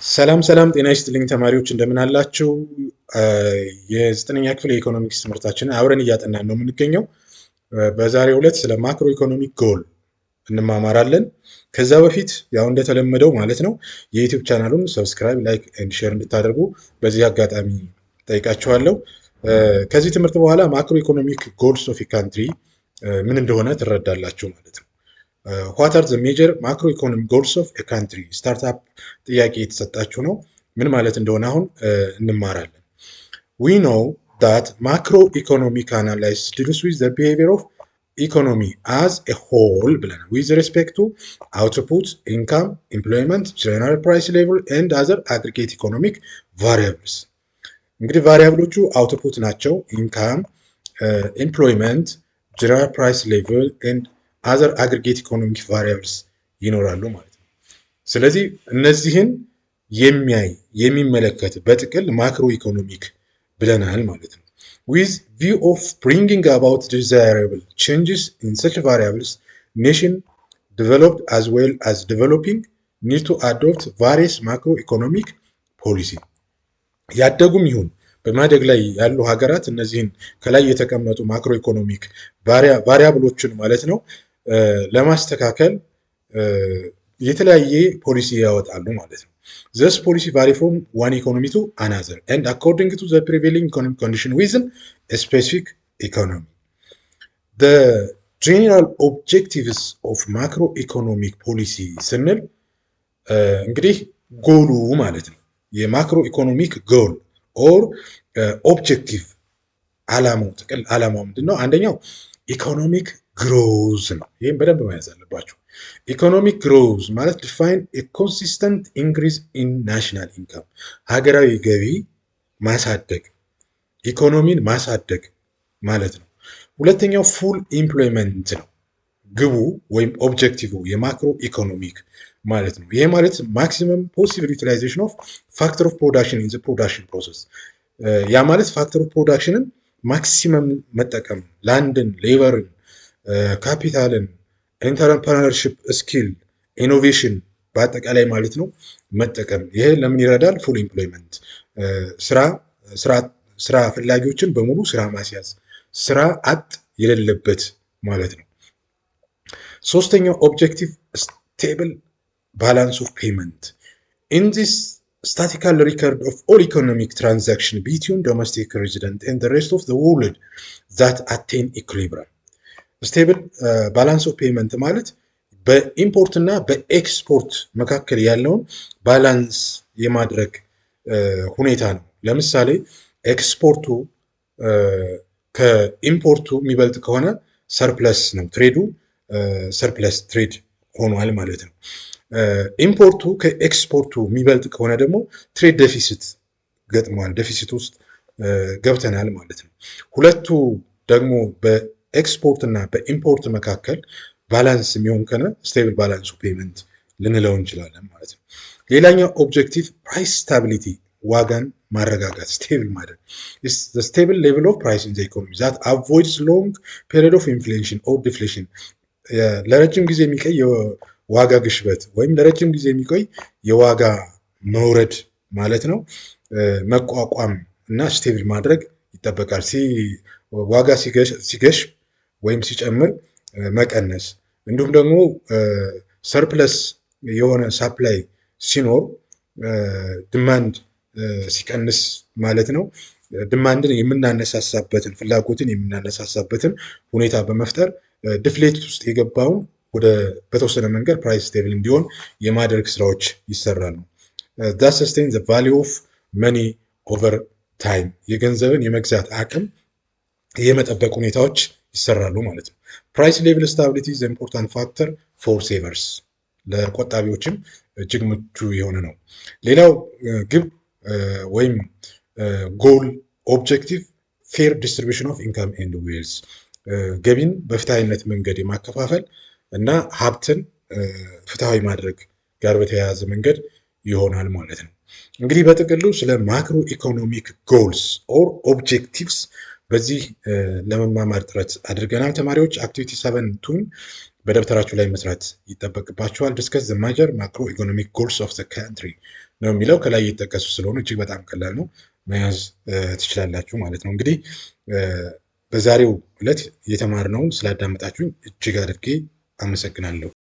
ሰላም ጤና ይስጥልኝ ተማሪዎች እንደምን አላችሁ? የዘጠነኛ ክፍል የኢኮኖሚክስ ትምህርታችንን አብረን እያጠናን ነው የምንገኘው። በዛሬው ዕለት ስለ ማክሮ ኢኮኖሚክ ጎል እንማማራለን። ከዛ በፊት ያው እንደተለመደው ማለት ነው የዩቲዩብ ቻናሉን ሰብስክራይብ፣ ላይክ ኤንድ ሼር እንድታደርጉ በዚህ አጋጣሚ ጠይቃችኋለሁ። ከዚህ ትምህርት በኋላ ማክሮ ኢኮኖሚክ ጎልስ ኦፍ ካንትሪ ምን እንደሆነ ትረዳላችሁ ማለት ነው። ዋት አር ዘ ሜጀር ማክሮ ኢኮኖሚ ጎልስ ኦፍ ኤ ካንትሪ ስታርታፕ ጥያቄ የተሰጣችሁ ነው። ምን ማለት እንደሆነ አሁን እንማራለን። ዊ ኖው ዳት ማክሮ ኢኮኖሚክ አናላይሲስ ዲልስ ዊዝ ዘ ቢሄቪየር ኦፍ ኢኮኖሚ አዝ ኤ ሆል ብለናል። ዊዝ ሬስፔክት ቱ አውትፑት፣ ኢንካም፣ ኤምፕሎይመንት፣ ጀነራል ፕራይስ ሌቭል ኤንድ አዘር አግሪጌት ኢኮኖሚክ ቫሪያብልስ። እንግዲህ ቫሪያብሎቹ አውትፑት ናቸው። ኢንካም፣ ኤምፕሎይመንት፣ ጀነራል ፕራይስ ሌቭል ኤንድ አዘር አግሪጌት ኢኮኖሚክ ቫሪያብልስ ይኖራሉ ማለት ነው። ስለዚህ እነዚህን የሚመለከት በጥቅል ማክሮ ኢኮኖሚክ ብለናል ማለት ነው። ዊዝ ቪው ኦፍ ብሪንጊንግ አባውት ዲዛይረብል ቼንጅስ ኢን ሰች ቫሪያብልስ ኔሽን ዲቨሎፕድ አዝ ዌል አዝ ዲቨሎፒንግ ኒድ ቱ አዶፕት ቫሪየስ ማክሮ ኢኮኖሚክ ፖሊሲ። ያደጉም ይሁን በማደግ ላይ ያሉ ሀገራት እነዚህን ከላይ የተቀመጡ ማክሮ ኢኮኖሚክ ቫሪያብሎችን ማለት ነው ለማስተካከል የተለያየ ፖሊሲ ያወጣሉ ማለት ነው። ዘስ ፖሊሲ ቫሪ ፍሮም ዋን ኢኮኖሚ ቱ አናዘር ኤንድ አኮርዲንግ ቱ ዘ ፕሪቬሊንግ ኢኮኖሚክ ኮንዲሽን ዊዝን ስፔሲፊክ ኢኮኖሚ። ዘ ጄኔራል ኦብጀክቲቭስ ኦፍ ማክሮ ኢኮኖሚክ ፖሊሲ ስንል እንግዲህ ጎሉ ማለት ነው። የማክሮ ኢኮኖሚክ ጎል ኦር ኦብጀክቲቭ ዓላማው ጥቅል ዓላማው ምንድን ነው? አንደኛው ኢኮኖሚክ ግሮዝ ነው። ይህም በደንብ መያዝ አለባቸው። ኢኮኖሚክ ግሮዝ ማለት ዲፋይን ኮንሲስተንት ኢንክሪዝ ኢን ናሽናል ኢንካም፣ ሀገራዊ ገቢ ማሳደግ፣ ኢኮኖሚን ማሳደግ ማለት ነው። ሁለተኛው ፉል ኢምፕሎይመንት ነው። ግቡ ወይም ኦብጀክቲቭ የማክሮ ኢኮኖሚክ ማለት ነው። ይሄ ማለት ማክሲመም ፖሲብል ዩቲላይዜሽን ኦፍ ፋክተር ኦፍ ፕሮዳክሽን ኢን ዘ ፕሮዳክሽን ፕሮሰስ። ያ ማለት ፋክተር ኦፍ ፕሮዳክሽንን ማክሲመም መጠቀም፣ ላንድን፣ ሌበርን፣ ካፒታልን፣ ኢንተርፕረነርሺፕ ስኪል፣ ኢኖቬሽን በአጠቃላይ ማለት ነው መጠቀም። ይሄ ለምን ይረዳል? ፉል ኢምፕሎይመንት ስራ ፈላጊዎችን በሙሉ ስራ ማስያዝ፣ ስራ አጥ የሌለበት ማለት ነው። ሶስተኛው ኦብጀክቲቭ ስቴብል ባላንስ ኦፍ ፔመንት ኢን ዚስ statistical record of all economic transaction between domestic resident and the rest of the world that attain equilibrium. Stable balance of payment ማለት በኢምፖርት እና በኤክስፖርት መካከል ያለውን ባላንስ የማድረግ ሁኔታ ነው። ለምሳሌ ኤክስፖርቱ ከኢምፖርቱ የሚበልጥ ከሆነ ሰርፕለስ ነው፣ ትሬዱ ሰርፕለስ ትሬድ ሆኗል ማለት ነው። ኢምፖርቱ ከኤክስፖርቱ የሚበልጥ ከሆነ ደግሞ ትሬድ ዴፊሲት ገጥሟል፣ ዴፊሲት ውስጥ ገብተናል ማለት ነው። ሁለቱ ደግሞ በኤክስፖርት እና በኢምፖርት መካከል ባላንስ የሚሆን ከሆነ ስቴብል ባላንስ ኦፍ ፔመንት ልንለው እንችላለን ማለት ነው። ሌላኛው ኦብጀክቲቭ ፕራይስ ስታቢሊቲ፣ ዋጋን ማረጋጋት፣ ስቴብል ማድረግ። ስቴብል ሌቭል ኦፍ ፕራይስ ኢን ዘ ኢኮኖሚ ዛት አቮይድስ ሎንግ ፔሪድ ኦፍ ኢንፍሌሽን ኦር ዲፍሌሽን። ለረጅም ጊዜ የሚቆይ ዋጋ ግሽበት ወይም ለረጅም ጊዜ የሚቆይ የዋጋ መውረድ ማለት ነው መቋቋም እና ስቴብል ማድረግ ይጠበቃል። ዋጋ ሲገሽ ወይም ሲጨምር መቀነስ፣ እንዲሁም ደግሞ ሰርፕለስ የሆነ ሳፕላይ ሲኖር ድማንድ ሲቀንስ ማለት ነው። ድማንድን የምናነሳሳበትን ፍላጎትን የምናነሳሳበትን ሁኔታ በመፍጠር ድፍሌት ውስጥ የገባውን ወደ በተወሰነ መንገድ ፕራይስ ስቴብል እንዲሆን የማድረግ ስራዎች ይሰራሉ። ዳት ሰስቴን ዘ ቫሊዩ ኦፍ መኒ ኦቨር ታይም፣ የገንዘብን የመግዛት አቅም የመጠበቅ ሁኔታዎች ይሰራሉ ማለት ነው። ፕራይስ ሌቭል ስታቢሊቲ ዘ ኢምፖርታንት ፋክተር ፎር ሴቨርስ፣ ለቆጣቢዎችም እጅግ ምቹ የሆነ ነው። ሌላው ግብ ወይም ጎል ኦብጀክቲቭ ፌር ዲስትሪቢዩሽን ኦፍ ኢንካም ኤንድ ዌልዝ፣ ገቢን በፍትሃዊነት መንገድ የማከፋፈል እና ሀብትን ፍትሃዊ ማድረግ ጋር በተያያዘ መንገድ ይሆናል ማለት ነው። እንግዲህ በጥቅሉ ስለ ማክሮ ኢኮኖሚክ ጎልስ ኦር ኦብጀክቲቭስ በዚህ ለመማማር ጥረት አድርገናል። ተማሪዎች አክቲቪቲ 7ቱን በደብተራችሁ ላይ መስራት ይጠበቅባቸዋል። ዲስከስ ዘ ማጀር ማክሮ ኢኮኖሚክ ጎልስ ኦፍ ዘ ካንትሪ ነው የሚለው ከላይ እየተጠቀሱ ስለሆኑ እጅግ በጣም ቀላል ነው፣ መያዝ ትችላላችሁ ማለት ነው። እንግዲህ በዛሬው ዕለት የተማርነውን ስላዳመጣችሁኝ እጅግ አድርጌ አመሰግናለሁ።